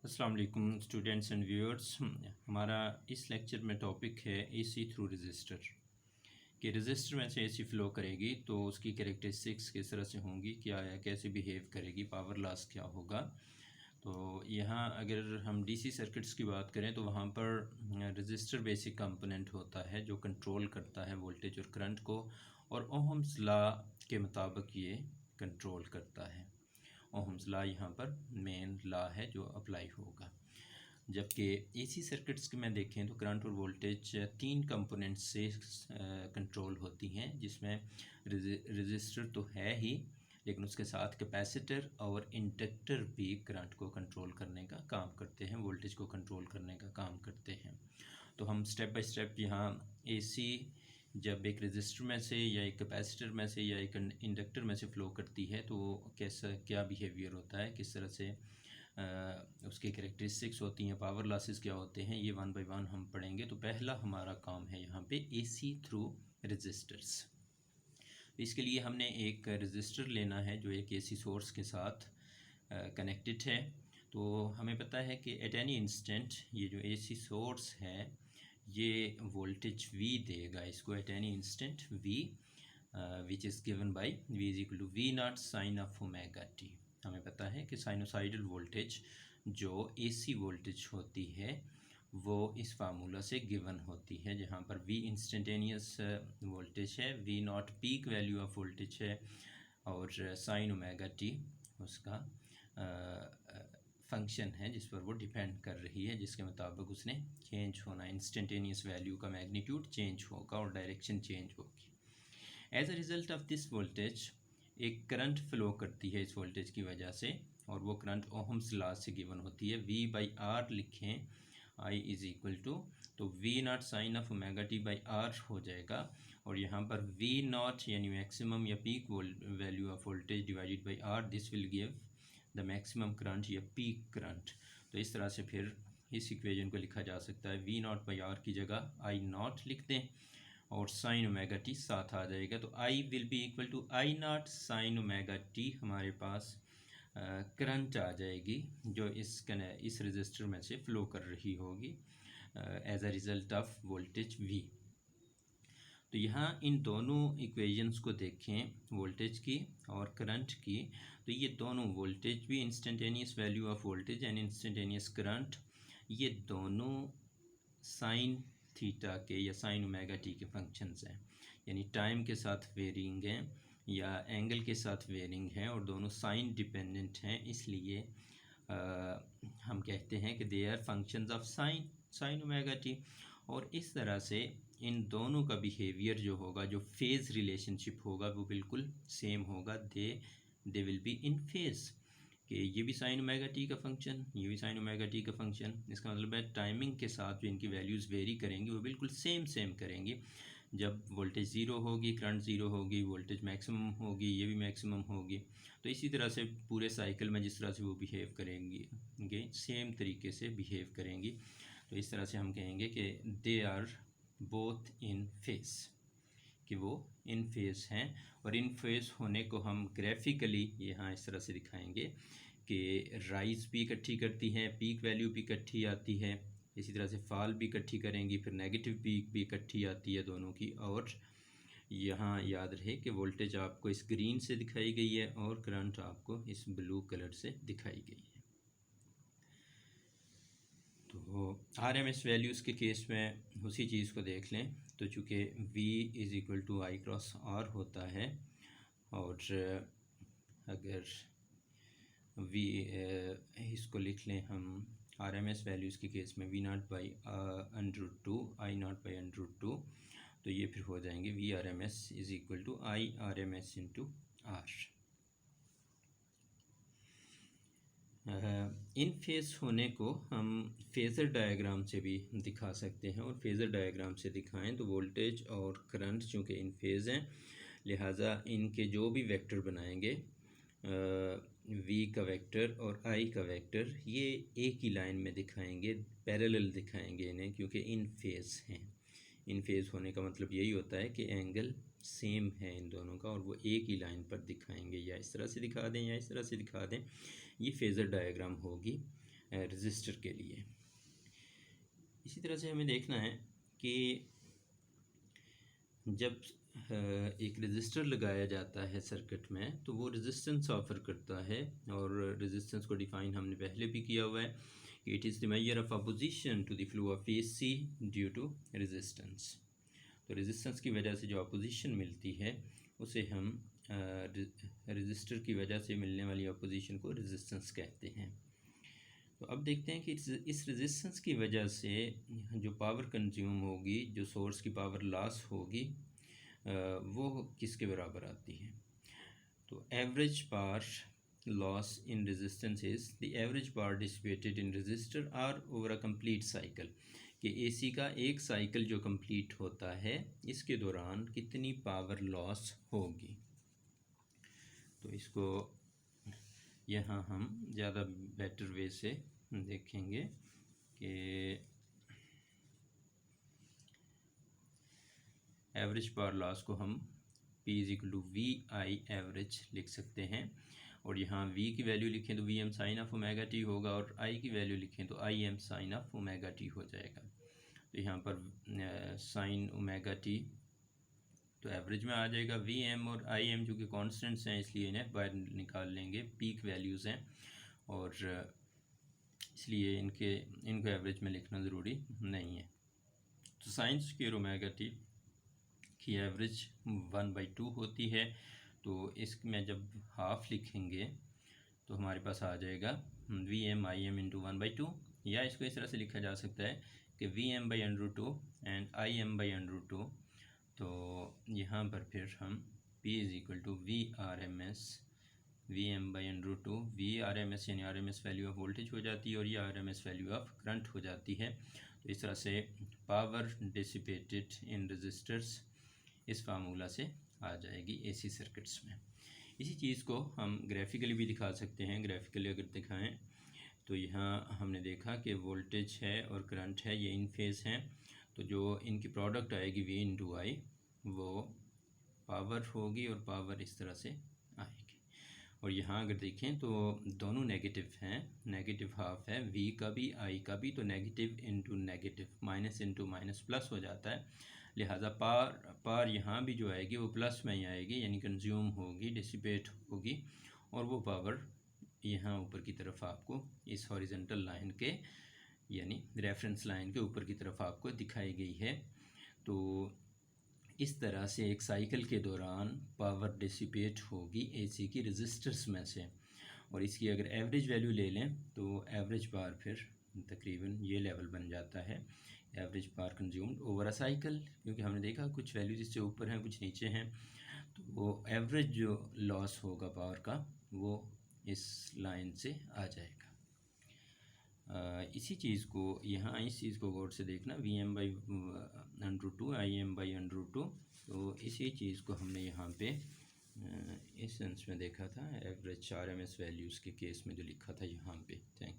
अस्सलाम वालेकुम students and viewers. हमारा इस लेक्चर में टॉपिक है एसी थ्रू रजिस्टर कि रजिस्टर में से एसी फ़्लो करेगी तो उसकी कैरेक्टरिस्टिक्स किस तरह से होंगी, क्या है, कैसे बिहेव करेगी, पावर लॉस क्या होगा। तो यहाँ अगर हम डीसी सर्किट्स की बात करें तो वहाँ पर रजिस्टर बेसिक कंपोनेंट होता है जो कंट्रोल करता है वोल्टेज और करंट को, और ओहम्स लॉ के मुताबिक ये कंट्रोल करता है। ओहम्स लॉ यहाँ पर मेन लॉ है जो अप्लाई होगा। जबकि एसी सर्किट्स के में देखें तो करंट और वोल्टेज तीन कंपोनेंट्स से कंट्रोल होती हैं, जिसमें रजिस्टर तो है ही, लेकिन उसके साथ कैपेसिटर और इंडक्टर भी करंट को कंट्रोल करने का काम करते हैं, वोल्टेज को कंट्रोल करने का काम करते हैं। तो हम स्टेप बाय स्टेप यहाँ एसी जब एक रजिस्टर में से या एक कैपेसिटर में से या एक इंडक्टर में से फ़्लो करती है तो कैसा क्या बिहेवियर होता है, किस तरह से उसकी कैरेक्टरिस्टिक्स होती हैं, पावर लॉसेस क्या होते हैं, ये वन बाय वन हम पढ़ेंगे। तो पहला हमारा काम है यहाँ पे एसी थ्रू रजिस्टर्स। इसके लिए हमने एक रजिस्टर लेना है जो एक एसी सोर्स के साथ कनेक्टेड है। तो हमें पता है कि एट एनी इंस्टेंट ये जो एसी सोर्स है ये वोल्टेज V देगा इसको at any instant V, which is given by V is equal to V not sine of omega t. हमें पता है कि साइनोसाइडल वोल्टेज जो एसी वोल्टेज होती है वो इस फार्मूला से गिवन होती है, जहाँ पर V इंस्टेंटेनियस वोल्टेज है, V not peak value of voltage है, और साइन ओमेगा टी उसका फंक्शन है जिस पर वो डिपेंड कर रही है, जिसके मुताबिक उसने चेंज होना, इंस्टेंटेनियस वैल्यू का मैग्नीट्यूड चेंज होगा और डायरेक्शन चेंज होगी। As a result of this voltage एक करंट फ़्लो करती है इस वोल्टेज की वजह से, और वो करंट ओहम्स लॉ से गिवन होती है। V बाई आर लिखें, I इज़ इक्वल टू, तो V not sine of omega t by R हो जाएगा, और यहाँ पर V नॉट यानी मैक्सिमम या peak value of voltage divided by R, this will give the maximum current या पीक करंट। तो इस तरह से फिर इस इक्वेशन को लिखा जा सकता है, V नॉट बाई आर की जगह I नॉट लिख दें और साइन ओमेगा टी साथ आ जाएगा, तो I will be equal to I not sine omega t. हमारे पास करंट आ जाएगी जो इस रजिस्टर में से फ़्लो कर रही होगी as a result of voltage V। तो यहाँ इन दोनों इक्वेशंस को देखें, वोल्टेज की और करंट की, तो ये दोनों वोल्टेज भी instantaneous value of voltage and instantaneous current, ये दोनों साइन थीटा के या साइन ओमेगा टी के फंक्शंस हैं, यानी टाइम के साथ वेरिंग हैं या एंगल के साथ वेरिंग हैं, और दोनों साइन डिपेंडेंट हैं। इसलिए हम कहते हैं कि they are functions of sine omega t. और इस तरह से इन दोनों का बिहेवियर जो होगा, जो फेज़ रिलेशनशिप होगा, वो बिल्कुल सेम होगा। They will be in phase, कि ये भी साइन ओमेगा टी का फंक्शन, ये भी साइन ओमेगा टी का फंक्शन। इसका मतलब है टाइमिंग के साथ जो इनकी वैल्यूज़ वेरी करेंगी वो बिल्कुल सेम करेंगी। जब वोल्टेज ज़ीरो होगी, करंट ज़ीरो होगी, वोल्टेज मैक्सिमम होगी, ये भी मैक्सिमम होगी। तो इसी तरह से पूरे साइकिल में जिस तरह से वो बिहेव करेंगी सेम तरीके से बिहेव करेंगी। तो इस तरह से हम कहेंगे कि they are both in phase, कि वो इन फेज़ हैं। और इन फेज़ होने को हम ग्राफिकली यहाँ इस तरह से दिखाएंगे कि राइज भी इकट्ठी करती हैं, पीक वैल्यू भी इकट्ठी आती है, इसी तरह से फॉल भी इकट्ठी करेंगी, फिर नेगेटिव पीक भी इकट्ठी आती है दोनों की। और यहाँ याद रहे कि वोल्टेज आपको इस ग्रीन से दिखाई गई है और करंट आपको इस ब्लू कलर से दिखाई गई है। तो RMS वैल्यूज़ के केस में उसी चीज़ को देख लें। तो चूँकि V is equal to I cross R होता है, और अगर V इसको लिख लें हम RMS वैल्यूज़ के केस में V not by √2 I not by √2, तो ये फिर हो जाएंगे V RMS is equal to I RMS into R। In phase होने को हम फेज़र डायग्राम से भी दिखा सकते हैं, और फेज़र डायग्राम से दिखाएं तो वोल्टेज और करंट चूँकि इन फेज़ हैं, लिहाजा इनके जो भी वेक्टर बनाएंगे, V का वेक्टर और I का वेक्टर, ये एक ही लाइन में दिखाएंगे, पैरेलल दिखाएंगे इन्हें, क्योंकि इन फेज़ हैं। इन फेज़ होने का मतलब यही होता है कि एंगल सेम है इन दोनों का, और वो एक ही लाइन पर दिखाएंगे, या इस तरह से दिखा दें या इस तरह से दिखा दें। ये फेज़र डायग्राम होगी रजिस्टर के लिए। इसी तरह से हमें देखना है कि जब एक रजिस्टर लगाया जाता है सर्किट में तो वो रेजिस्टेंस ऑफर करता है, और रेजिस्टेंस को डिफ़ाइन हमने पहले भी किया हुआ है कि it is the measure of opposition to the flow of AC due to resistance. तो रेजिस्टेंस की वजह से जो अपोजिशन मिलती है उसे हम रजिस्टर की वजह से मिलने वाली अपोजिशन को रेजिस्टेंस कहते हैं। तो अब देखते हैं कि इस रेजिस्टेंस की वजह से जो पावर कंज्यूम होगी, जो सोर्स की पावर लॉस होगी, वो किसके बराबर आती है। तो average power loss in resistance is the average power dissipated in resistor R over a complete cycle, कि एसी का एक साइकिल जो कंप्लीट होता है इसके दौरान कितनी पावर लॉस होगी। तो इसको यहाँ हम ज़्यादा बेटर वे से देखेंगे कि एवरेज पावर लॉस को हम P = VI एवरेज लिख सकते हैं, और यहाँ V की वैल्यू लिखें तो VM sin of omega T होगा, और I की वैल्यू लिखें तो IM sin of omega T हो जाएगा। तो यहाँ पर sin ओमेगा टी तो एवरेज में आ जाएगा। VM और IM जो कि कॉन्स्टेंट्स हैं इसलिए इन्हें बाहर निकाल लेंगे, पीक वैल्यूज़ हैं, और इसलिए इनको एवरेज में लिखना ज़रूरी नहीं है। तो sin स्क्वायर ओमेगा टी की एवरेज 1/2 होती है, तो इसमें जब हाफ लिखेंगे तो हमारे पास आ जाएगा VM IM × 1/2, या इसको इस तरह से लिखा जा सकता है कि VM/√2 एंड IM/√2। तो यहाँ पर फिर हम P = VRMS, VM/√2, VRMS यानी RMS वैल्यू ऑफ वोल्टेज हो जाती है, और ये RMS वैल्यू ऑफ करंट हो जाती है। तो इस तरह से पावर डिसिपेटेड इन रजिस्टर्स इस फार्मूला से आ जाएगी AC सर्किट्स में। इसी चीज़ को हम ग्राफिकली भी दिखा सकते हैं। ग्राफिकली अगर दिखाएं तो यहाँ हमने देखा कि वोल्टेज है और करंट है, ये इन फेज़ हैं, तो जो इनकी प्रोडक्ट आएगी V × I वो पावर होगी, और पावर इस तरह से आएगी। और यहाँ अगर देखें तो दोनों नेगेटिव हैं, नेगेटिव हाफ है V का भी I का भी, तो negative into negative, minus into minus plus हो जाता है। लिहाजा पावर यहाँ भी जो आएगी वो प्लस में ही आएगी, यानी कंज्यूम होगी, डिसिपेट होगी, और वो पावर यहाँ ऊपर की तरफ आपको इस हॉरिजॉन्टल लाइन के यानी रेफरेंस लाइन के ऊपर की तरफ आपको दिखाई गई है। तो इस तरह से एक साइकिल के दौरान पावर डिसिपेट होगी AC की रजिस्टर्स में से, और इसकी अगर एवरेज वैल्यू ले लें तो एवरेज पावर फिर तकरीबन ये लेवल बन जाता है, average power consumed over a cycle, क्योंकि हमने देखा कुछ वैल्यूज इससे ऊपर हैं कुछ नीचे हैं, तो वो एवरेज जो लॉस होगा पावर का वो इस लाइन से आ जाएगा। इसी चीज़ को यहाँ इस चीज़ को गौर से देखना, VM/√2 IM/√2, तो इसी चीज़ को हमने यहाँ पे इस सेंस में देखा था, एवरेज RMS वैल्यूज़ के केस में जो लिखा था यहाँ पे। Thank you.